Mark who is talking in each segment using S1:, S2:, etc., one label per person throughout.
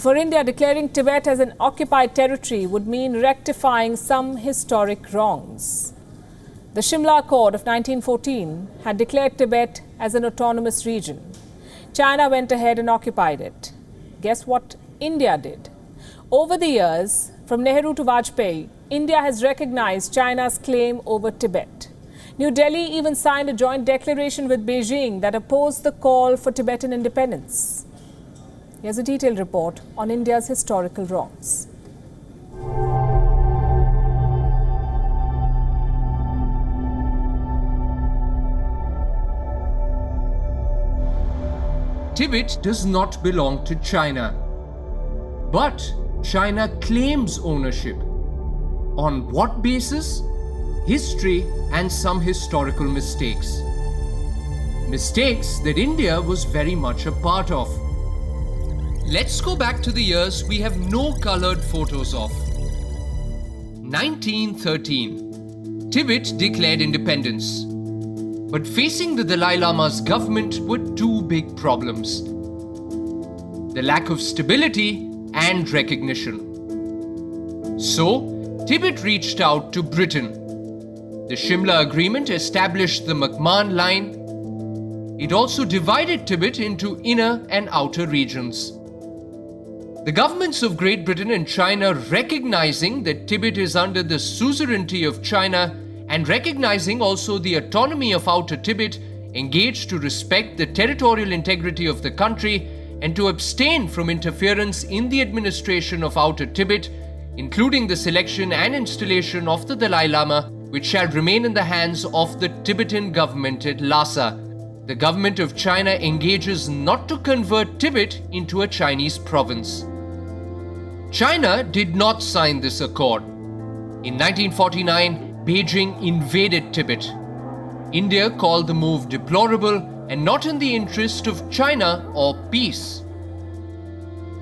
S1: For India, declaring Tibet as an occupied territory would mean rectifying some historic wrongs. The Shimla Accord of 1914 had declared Tibet as an autonomous region. China went ahead and occupied it. Guess what India did? Over the years, from Nehru to Vajpayee, India has recognized China's claim over Tibet. New Delhi even signed a joint declaration with Beijing that opposed the call for Tibetan independence. Here's a detailed report on India's historical wrongs.
S2: Tibet does not belong to China, but China claims ownership. On what basis? History and some historical mistakes. Mistakes that India was very much a part of. Let's go back to the years we have no colored photos of. 1913. Tibet declared independence. But facing the Dalai Lama's government were two big problems: the lack of stability and recognition. So, Tibet reached out to Britain. The Shimla Agreement established the McMahon Line. It also divided Tibet into inner and outer regions. The governments of Great Britain and China, recognizing that Tibet is under the suzerainty of China and recognizing also the autonomy of Outer Tibet, engaged to respect the territorial integrity of the country and to abstain from interference in the administration of Outer Tibet, including the selection and installation of the Dalai Lama, which shall remain in the hands of the Tibetan government at Lhasa. The government of China engages not to convert Tibet into a Chinese province. China did not sign this accord. In 1949, Beijing invaded Tibet. India called the move deplorable and not in the interest of China or peace.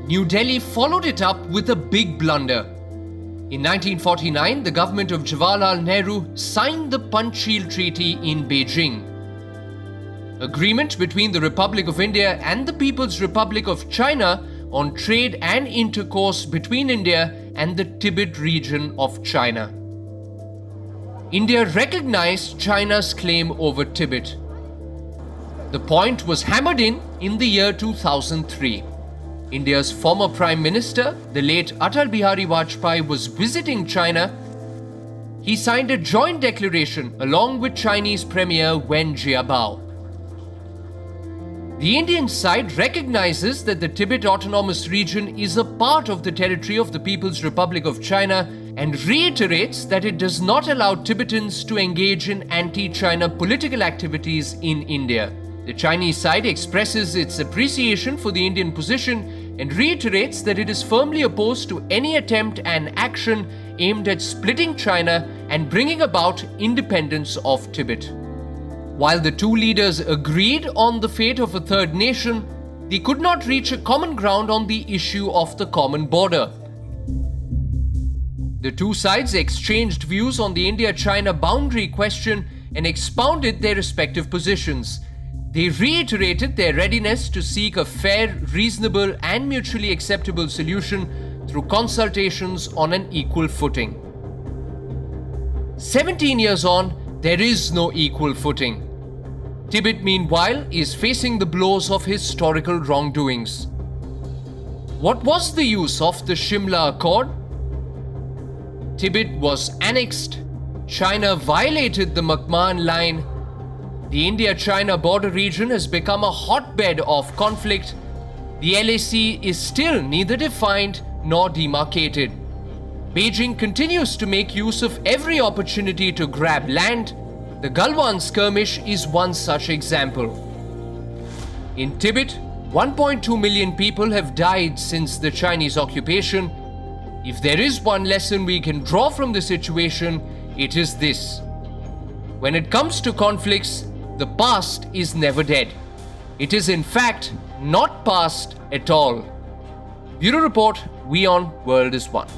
S2: New Delhi followed it up with a big blunder. In 1949, the government of Jawaharlal Nehru signed the Panchsheel Treaty in Beijing. Agreement between the Republic of India and the People's Republic of China on trade and intercourse between India and the Tibet region of China. India recognized China's claim over Tibet. The point was hammered in the year 2003. India's former Prime Minister, the late Atal Bihari Vajpayee, was visiting China. He signed a joint declaration along with Chinese Premier Wen Jiabao. The Indian side recognizes that the Tibet Autonomous Region is a part of the territory of the People's Republic of China and reiterates that it does not allow Tibetans to engage in anti-China political activities in India. The Chinese side expresses its appreciation for the Indian position and reiterates that it is firmly opposed to any attempt and action aimed at splitting China and bringing about independence of Tibet. While the two leaders agreed on the fate of a third nation, they could not reach a common ground on the issue of the common border. The two sides exchanged views on the India-China boundary question and expounded their respective positions. They reiterated their readiness to seek a fair, reasonable, and mutually acceptable solution through consultations on an equal footing. 17 years on, there is no equal footing. Tibet, meanwhile, is facing the blows of historical wrongdoings. What was the use of the Shimla Accord? Tibet was annexed. China violated the McMahon Line. The India-China border region has become a hotbed of conflict. The LAC is still neither defined nor demarcated. Beijing continues to make use of every opportunity to grab land. The Galwan skirmish is one such example. In Tibet, 1.2 million people have died since the Chinese occupation. If there is one lesson we can draw from the situation, it is this: when it comes to conflicts, the past is never dead. It is in fact not past at all. Bureau Report, WION World is One.